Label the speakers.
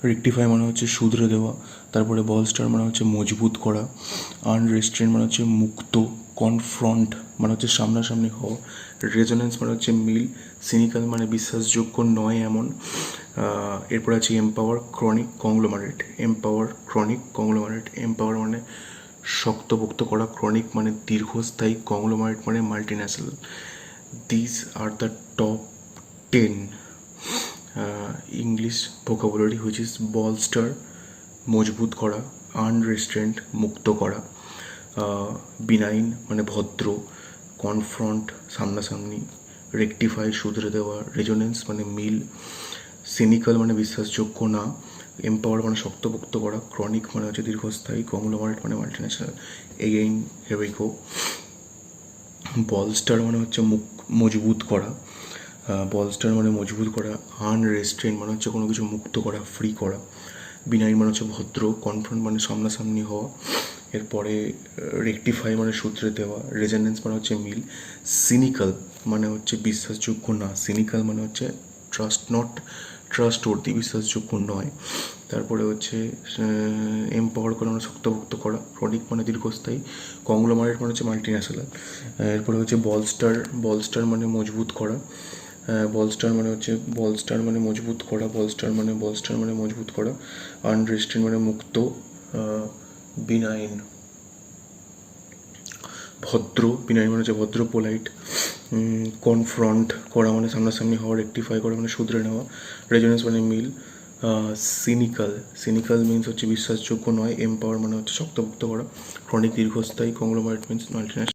Speaker 1: Rectify মানে হচ্ছে শুধরে দেওয়া। তারপরে বলস্টার মানে হচ্ছে মজবুত করা। আনরেস্ট্রেন মানে হচ্ছে মুক্ত। কনফ্রন্ট মানে হচ্ছে সামনাসামনি হওয়া। রেজোনেন্স মানে হচ্ছে মিল। সিনিক্যাল মানে বিশ্বাসযোগ্য নয় এমন। এরপর আছে empower chronic conglomerate. Empower chronic conglomerate. Empower মানে শক্তপোক্ত করা, ক্রনিক মানে দীর্ঘস্থায়ী, কংগ্লোমারেট মানে multinational. This are the top 10 English vocabulary which is bolster মজবুত করা, আনরেস্ট্রেন্ট মুক্ত করা, বিনাইন মানে ভদ্র, কনফ্রন্ট সামনাসামনি, রেকটিফাই শুধরে দেওয়া, রেজোনেন্স মানে মিল, সিনিক্যাল মানে বিশ্বাসযোগ্য না, এম্পাওয়ার মানে শক্তপোক্ত করা, ক্রনিক মানে হচ্ছে দীর্ঘস্থায়ী, কংগ্লোমারেট মানে multinational. Again here we go. Bolster মানে হচ্ছে মজবুত করা। বলস্টার মানে মজবুত করা। আনরেস্ট্রেন মানে হচ্ছে কোনো কিছু মুক্ত করা, ফ্রি করা। বিনাইন মানে হচ্ছে ভদ্র। কনফ্রন্ট মানে সামনাসামনি হওয়া। এরপরে রেকটিফাই মানে শুধরে দেওয়া। রেজোনেন্স মানে হচ্ছে মিল। সিনিক্যাল মানে হচ্ছে বিশ্বাসযোগ্য না। সিনিক্যাল মানে হচ্ছে ট্রাস্টওয়ার্দি, বিশ্বাসযোগ্য নয়। তারপরে হচ্ছে এম্পাওয়ার করা মানে শক্তপোক্ত করা। ক্রনিক মানে দীর্ঘস্থায়ী। কংগ্লোমারেট মানে হচ্ছে মাল্টিন্যাশনাল। এরপরে হচ্ছে বলস্টার মানে মজবুত করা। বলস্টার মানে মজবুত করা। বলস্টার মানে মজবুত করা। আনরেস্ট্রেন মানে মুক্ত। বিনাইন ভদ্র। বিনাইন মানে হচ্ছে ভদ্র, পোলাইট। কনফ্রন্ট করা মানে সামনাসামনি হওয়া। রেকটিফাই করা মানে শুধরে নেওয়া। রেজোনেন্স মানে মিল। সিনিক্যাল মিন্স হচ্ছে বিশ্বাসযোগ্য নয়। এম্পাওয়ার মানে হচ্ছে শক্তপোক্ত করা। ক্রনিক দীর্ঘস্থায়ী। Conglomerate means multinational.